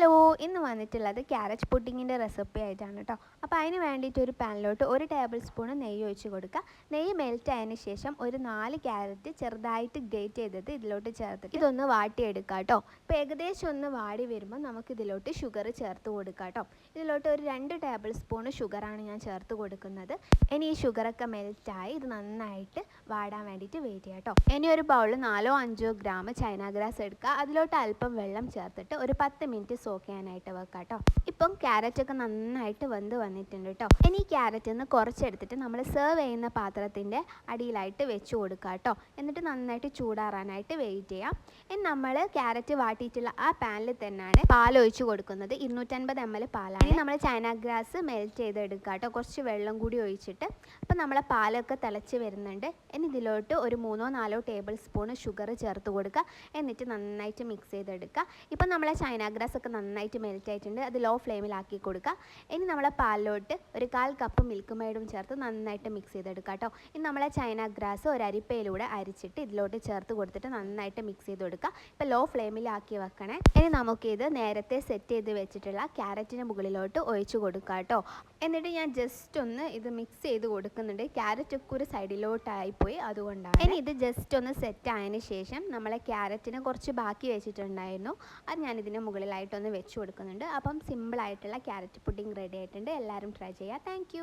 Hello, ഇന്ന് വന്നിട്ടുള്ളത് carrot പുഡിങ്ങിൻ്റെ recipe ആയിട്ടാണ് കേട്ടോ. അപ്പോൾ അതിന് വേണ്ടിയിട്ട് ഒരു പാനിലോട്ട് 1 ടേബിൾ സ്പൂൺ നെയ്യ് ഒഴിച്ച് കൊടുക്കുക. നെയ്യ് മെൽറ്റ് ആയതിന് ശേഷം ഒരു 4 ക്യാരറ്റ് ചെറുതായിട്ട് ഗ്രേറ്റ് ചെയ്തത് ഇതിലോട്ട് ചേർത്തിട്ട് ഇതൊന്ന് വാട്ടിയെടുക്കുക കേട്ടോ. ഇപ്പോൾ ഏകദേശം ഒന്ന് വാടി വരുമ്പോൾ നമുക്ക് ഇതിലോട്ട് ഷുഗർ ചേർത്ത് കൊടുക്കുക കേട്ടോ. ഇതിലോട്ട് ഒരു 2 ടേബിൾ സ്പൂൺ ഷുഗറാണ് ഞാൻ ചേർത്ത് കൊടുക്കുന്നത്. ഇനി ഈ ഷുഗറൊക്കെ മെൽറ്റായി ഇത് നന്നായിട്ട് വാടാൻ വേണ്ടിയിട്ട് വെയിറ്റ് ചെയ്യാം കേട്ടോ. ഇനി ഒരു ബൗളിൽ 4-5 ഗ്രാം ചൈന ഗ്രാസ് എടുക്കുക. അതിലോട്ട് അല്പം വെള്ളം ചേർത്തിട്ട് ഒരു 10 മിനിറ്റ് സോക്ക് ചെയ്യാനായിട്ട് വെക്കാം കേട്ടോ. ഇപ്പം ക്യാരറ്റൊക്കെ നന്നായിട്ട് വെന്ത് വന്നിട്ടുണ്ട് കേട്ടോ. ഇനി ഈ ക്യാരറ്റിൽ നിന്ന് കുറച്ചെടുത്തിട്ട് നമ്മൾ സെർവ് ചെയ്യുന്ന പാത്രത്തിൻ്റെ അടിയിലായിട്ട് വെച്ച് കൊടുക്കുക കേട്ടോ. എന്നിട്ട് നന്നായിട്ട് ചൂടാറാനായിട്ട് വെയിറ്റ് ചെയ്യാം. ഇനി നമ്മൾ ക്യാരറ്റ് വാട്ടിയിട്ടുള്ള ആ പാനിൽ തന്നെയാണ് പാൽ ഒഴിച്ച് കൊടുക്കുന്നത്. 250 ml പാലാണ്. നമ്മൾ ചൈന ഗ്രാസ് മെൽറ്റ് ചെയ്തെടുക്കുക കേട്ടോ, കുറച്ച് വെള്ളം കൂടി ഒഴിച്ചിട്ട്. അപ്പം നമ്മളെ പാലൊക്കെ തിളച്ച് വരുന്നുണ്ട്. ഇനി ഇതിലോട്ട് ഒരു 3-4 ടേബിൾ സ്പൂൺ ഷുഗർ ചേർത്ത് കൊടുക്കുക. എന്നിട്ട് നന്നായിട്ട് മിക്സ് ചെയ്തെടുക്കുക. ഇപ്പം നമ്മളെ ചൈന ഗ്രാസ് ഒക്കെ നന്നായിട്ട് മെൽറ്റ് ആയിട്ടുണ്ട്. അത് ലോ ഫ്ലെയിമിലാക്കി കൊടുക്കുക. ഇനി നമ്മളെ പാലിലോട്ട് ഒരു 1/4 കപ്പ് മിൽക്ക് മെയ്ഡും ചേർത്ത് നന്നായിട്ട് മിക്സ് ചെയ്തെടുക്കുക കേട്ടോ. ഇനി നമ്മളെ ചൈന ഗ്രാസ് ഒരു അരിപ്പയിലൂടെ അരിച്ചിട്ട് ഇതിലോട്ട് ചേർത്ത് കൊടുത്തിട്ട് നന്നായിട്ട് മിക്സ് ചെയ്ത് കൊടുക്കുക. ഇപ്പോൾ ലോ ഫ്ലെയിമിലാക്കി വെക്കണേ. ഇനി നമുക്കിത് നേരത്തെ സെറ്റ് ചെയ്ത് വെച്ചിട്ടുള്ള ക്യാരറ്റിന് മുകളിലോട്ട് ഒഴിച്ച് കൊടുക്കുക കേട്ടോ. എന്നിട്ട് ഞാൻ ജസ്റ്റ് ഒന്ന് ഇത് മിക്സ് ചെയ്ത് കൊടുക്കുന്നുണ്ട്. ക്യാരറ്റ് ഒക്കെ ഒരു സൈഡിലോട്ടായിപ്പോയി, അതുകൊണ്ടാണ്. ഇനി ഇത് ജസ്റ്റ് ഒന്ന് സെറ്റ് ആയതിന് ശേഷം നമ്മളെ ക്യാരറ്റിന് കുറച്ച് ബാക്കി വെച്ചിട്ടുണ്ടായിരുന്നു. അത് ഞാൻ ഇതിന് മുകളിലായിട്ടൊന്ന് വെച്ച് കൊടുക്കുന്നുണ്ട്. അപ്പം സിമ്പിളായിട്ടുള്ള ക്യാരറ്റ് പുഡിംഗ് റെഡി ആയിട്ടുണ്ട്. എല്ലാവരും ട്രൈ ചെയ്യുക. താങ്ക്